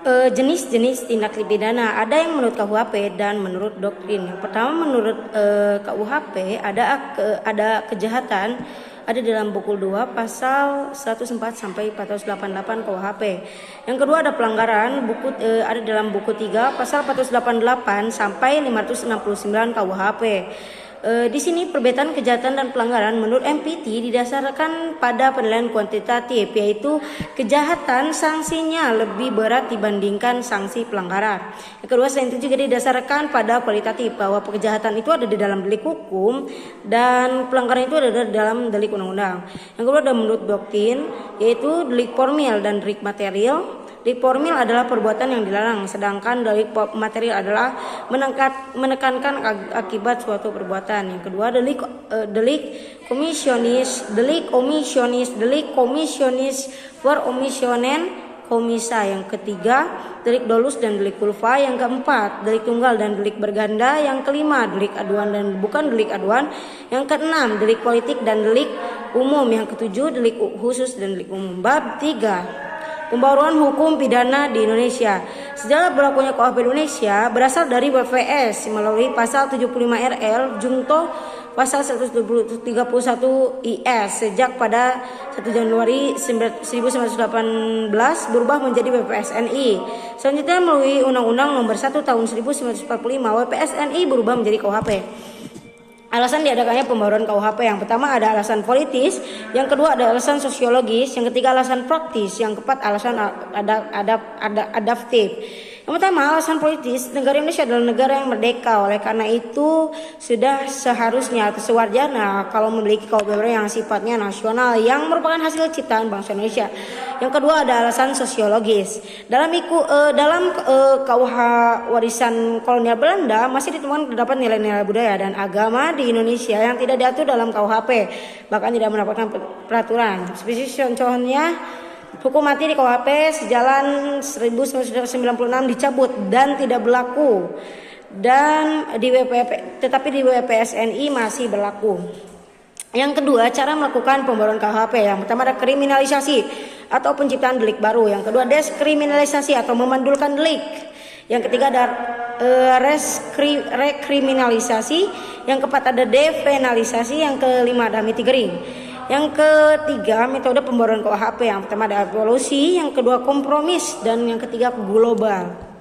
Jenis-jenis tindak pidana ada yang menurut KUHP dan menurut doktrin. Yang pertama menurut KUHP ada kejahatan ada dalam buku 2 pasal 104 sampai 488 KUHP. Yang kedua ada pelanggaran ada dalam buku 3 pasal 488 sampai 569 KUHP. Di sini perbedaan kejahatan dan pelanggaran menurut MPT didasarkan pada penilaian kuantitatif, yaitu kejahatan sanksinya lebih berat dibandingkan sanksi pelanggaran. Yang kedua, selain itu juga didasarkan pada kualitatif, bahwa kejahatan itu ada di dalam delik hukum dan pelanggaran itu ada di dalam delik undang-undang. Yang kedua ada menurut doktrin, yaitu delik formil dan delik material. Delik formil adalah perbuatan yang dilarang, sedangkan delik material adalah menekankan akibat suatu perbuatan. Yang kedua delik komisionis per omissionen komisa. Yang ketiga delik dolus dan delik kulfa. Yang keempat delik tunggal dan delik berganda. Yang kelima delik aduan dan bukan delik aduan. Yang keenam delik politik dan delik umum. Yang ketujuh delik khusus dan delik umum. Bab 3, pembaruan hukum pidana di Indonesia. Sejarah berlakunya KUHP Indonesia berasal dari WPS melalui pasal 75 RL Junto pasal 131 IS sejak pada 1 Januari 1918 berubah menjadi WPSNI. Selanjutnya melalui Undang-Undang Nomor 1 Tahun 1945 WPSNI berubah menjadi KUHP. Alasan diadakannya pembaruan KUHP, yang pertama ada alasan politis, yang kedua ada alasan sosiologis, yang ketiga alasan praktis, yang keempat alasan adaptif. Yang pertama alasan politis, negara Indonesia adalah negara yang merdeka, oleh karena itu sudah seharusnya atau sewajarnya kalau memiliki KUHP yang sifatnya nasional yang merupakan hasil ciptaan bangsa Indonesia. Yang kedua ada alasan sosiologis. Dalam KUH warisan kolonial Belanda masih ditemukan terdapat nilai-nilai budaya dan agama di Indonesia yang tidak diatur dalam KUHP, bahkan tidak mendapatkan peraturan. Spesifik contohnya hukum mati di KUHP sejalan 1996 dicabut dan tidak berlaku, dan tetapi di WPSNI masih berlaku. Yang kedua, cara melakukan pembaruan KUHP. Yang pertama ada kriminalisasi atau penciptaan delik baru. Yang kedua deskriminalisasi atau memandulkan delik. Yang ketiga ada rekriminalisasi. Yang keempat ada depenalisasi. Yang kelima ada mitigering. Yang ketiga metode pembaruan KUHP. Yang pertama ada evolusi, yang kedua kompromis, dan yang ketiga global.